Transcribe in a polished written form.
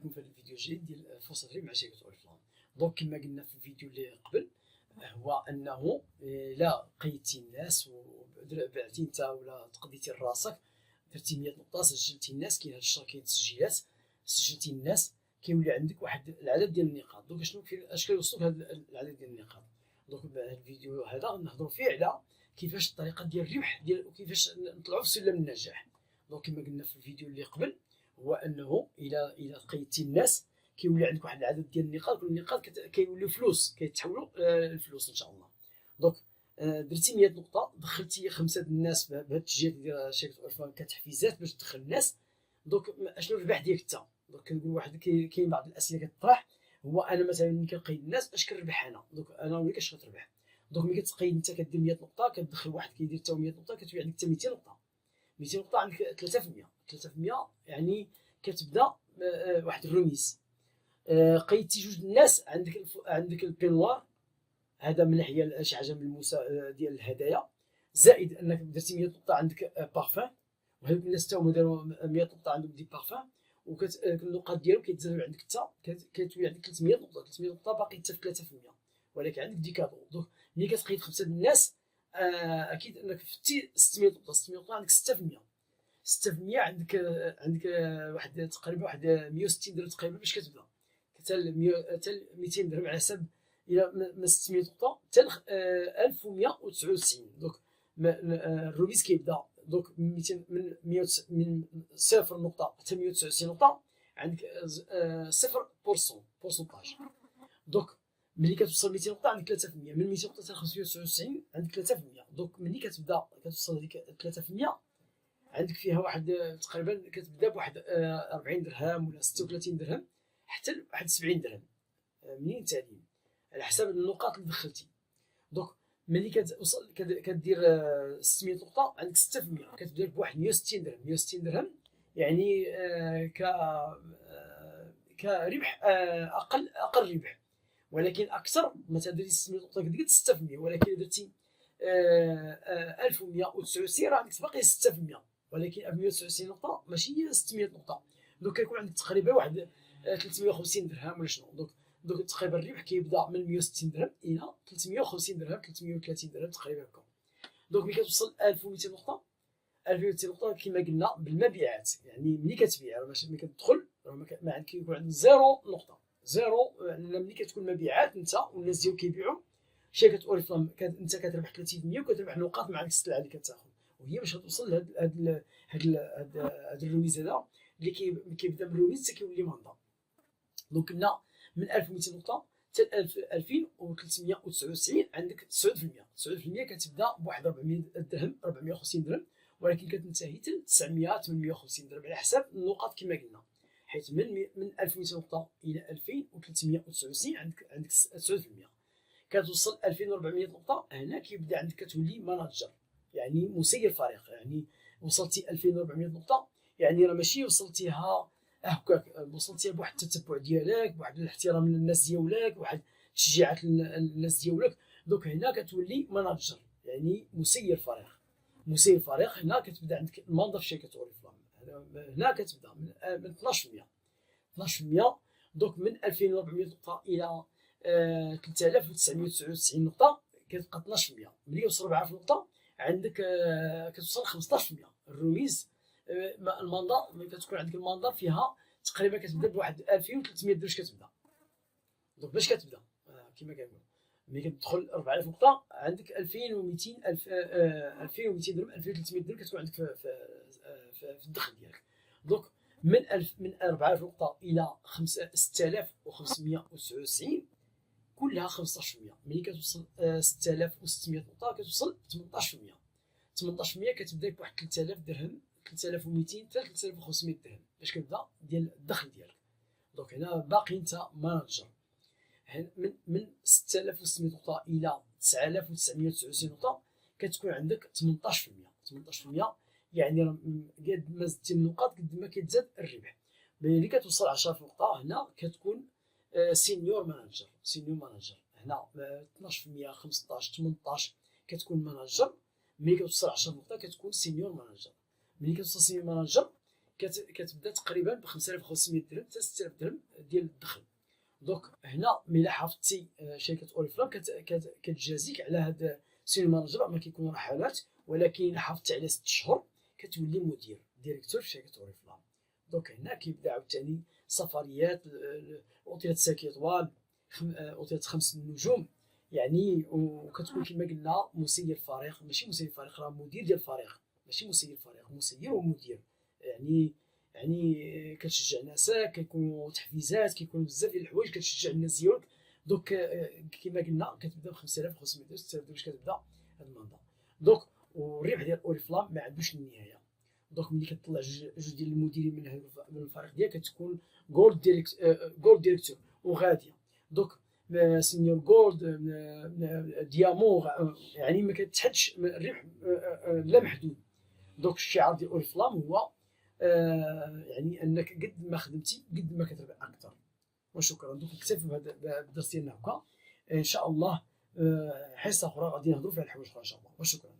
بكم في هذا الفيديو الجديد ديال فرصة الربح مع شركة اوريفلام. دونك كما قلنا في الفيديو اللي قبل، هو انه الا قيدتي الناس وبعتي انت ولا تقضيتي لراسك، درتي 100 نقطة، سجلتي الناس، كاين هاد الشهر كاين تسجيلات، سجلتي الناس، كيولي عندك واحد العدد ديال النقاط. دونك شنو اش كيوصلوك هذا العدد ديال النقاط؟ دونك هذا الفيديو هذا نهضروا فيه على كيفاش الطريقة ديال الربح ديال وكيفاش نطلعوا في سلم النجاح. دونك كما قلنا في الفيديو اللي قبل، هو انه الى قيدتي الناس كيولي عندك واحد العدد ديال النقاط، كل النقاط كيوليو فلوس، كيتحولوا لفلوس ان شاء الله. دونك درتي 100 نقطه، دخلتي 5 د الناس بهذا التسجيلات ديال شركه اوريفلام كتحفيزات باش تدخل الناس. دونك اشنو الربح ديالك انت؟ دونك كنقول واحد كاين بعض الاسئله كتطرح، هو انا مثلا ملي كنقيد الناس اش كنربح انا؟ دونك انا نوريك اش كتربح. دونك ملي كتقيد انت كدير 100 نقطه، كتدخل واحد كيدير حتى 100 نقطه، كتولي عندك حتى 200 نقطه. 200 نقطه عندك 3%، يعني كتبدا واحد الرميز. قيدتي جوج الناس، عندك البينوار، هذا من ناحيه شي حاجه ملموسه ديال الهدايا، زائد انك درتي 100 نقطه عندك بارفان، وهذوك الناس حتى هما داروا 100 نقطه عندهم دي بارفان، النقاط ديالهم كيتزادوا عندك حتى كتولي عندك 300 نقطه. 300 نقطه باقي حتى في 3%، ولكن عندك دي كادو. دونك ملي كتقيد 5 الناس، اكيد انك فتي 600 نقطه. 600 نقطه عندك 6%. 6% عندك واحد تقريبا واحد 160 درهم تقريبا باش كتبدا، حتى 200 درهم على حسب الى من 600 نقطه حتى 1199. دونك الروبيز كيبدا دونك من 200 من 0 نقطه حتى 199 نقطه عندك 0% بورسونتاج. دونك ملي كتوصل 200 نقطه عندك 3%، من 200 نقطه حتى 599 عندك 3%. دونك ملي كتبدا كتوصل هذيك 3%، عندك فيها واحد تقريبا كتبدا بواحد 40 درهم ولا 36 درهم حتى لواحد 70 درهم منين تالين على حسب النقاط اللي دخلتي. دونك ملي كتوصل كدير 600 نقطه عندك 6%، كتبدا بواحد 160 درهم. 160 درهم يعني كربح اقل ربح، ولكن اكثر مثلا درتي 600 نقطه كدير 6%، ولكن درتي 1199 راه عندك باقي 6%، ولكن 199 نقطه ماشي 600 نقطه. دونك كيكون عندك تقريبا واحد 350 درهم ولا شنو. دونك تقريبا الربح كيبدا من 160 درهم الى 350 درهم 330 درهم تقريبا هكا. دونك ملي كتوصل 1200 نقطه، 1200 نقطه كما قلنا بالمبيعات، يعني ملي كتبيع راه ماشي ملي كتدخل راه ما عندك كيكون عندك 0 نقطه. 0 يعني ملي كتكون مبيعات انت والناس ديالك كيبيعوا، شركه اوريفلام انت كتربح 30% وكتربح نقاط مع ديك السلعه اللي كتاخذ، وهي باش توصل لهاد الرويز هذا اللي كيبدا من الرويز حتى كيولي منظم. دونك قلنا من 1200 نقطه حتى 2399 عندك 9%. 9% كتبدا بواحد 400 درهم 450 درهم، ولكن كتنتهي حتى 900 850 درهم على حسب النقاط كما قلنا، حيت من 1200 نقطه الى 2399 عندك 9%. كتوصل 2400 نقطه، هنا كيبدا عندك كتولي ماناجر، يعني مسير فريق. يعني وصلتي 2400 نقطه، يعني راه ماشي وصلتيها هكاك، وصلتيها بواحد التتبع ديالك، بواحد الاحترام للناس ديالك، بواحد تشجيعات للناس ديالك. دونك هنا كتولي ماناجر، يعني مسير فريق. مسير فريق هنا كتبدا عندك المنظر في شركه اوريفلام، هنا كتبدا من 12%. 12%. دونك من 2400 نقطه الى 3999 نقطه كتبقى 12%. ملي يوصل 4000 نقطه عندك كتوصل 15%. الروميز المنظر ملي كتكون عندك المنظر فيها تقريبا كتبدا بواحد 2300 درهم كتبدا. دونك باش كتبدا كما كنقول ملي كتدخل 4000 نقطه عندك 2200 2200 درهم 2300 درهم كتكون عندك في الدخل ديالك. دونك من 4000 نقطه الى 6599 كلها 15%. ملي كتوصل 6600 نقطه كتوصل 18%. 18% كتبدا بواحد 3000 درهم 3200 حتى 3500 درهم باش كتبدا ديال الدخل ديالك. دونك هنا باقي انت ماناجر. من 6600 نقطه الى 9999 نقطه كتكون عندك 18%. 18% يعني قد ما زدتي النقاط قد ما كيتزاد الربح. ملي كتوصل 10 نقطه هنا كتكون سينيور ماناجر. سينيور ماناجر هنا 12% 15 18 كتكون ماناجر. ملي كتوصل 10 نقطه كتكون سينيور ماناجر. ملي كتوصل سينيور ماناجر كتبدا تقريبا ب 5500 درهم حتى 6000 درهم ديال الدخل. دونك هنا ملي حافظتي شركه اوريفلام كتجازيك على هذا السينيور مانجر، ما كيكونوا رحلات، ولكن الا حافظتي على 6 شهور كتولي مدير ديريكتور في شركه اوريفلام. دونك هنا كيبدا عاوتاني سفريات، اوتيلات 5 ايطوال، اوتيلات 5 نجوم يعني، وكتكون كما قلنا مسير فريق، ماشي مسير فريق، راه مدير ديال الفريق، ماشي مسير فريق، مسير ومدير يعني كتشجع الناس، كيكونوا تحفيزات، كيكونوا بزاف ديال الحوايج كتشجع الناس ديالك. دونك كما قلنا كتبدا ب 5500 درهم 6000 درهم باش كتبدا هذا المنظر. دونك والربح ديال اوريفلام ما عندوش النهايه. دونك ملي كتطلع جوج ديال المديرين من الفريق ديالك كتكون جولد ديريكتور وغاديه. دونك سينيور جولد، ديامون، يعني ما كتحدش الربح لا محدود. دونك الشعار ديال اوريفلام هو يعني انك قد ما خدمتي قد ما كتربح اكثر. وشكرا. دونك نكتفي بهذا الدرس ديالنا هكا، ان شاء الله حصه اخرى غادي نهضروا فيها الحوايج اخرى ان شاء الله. وشكرا.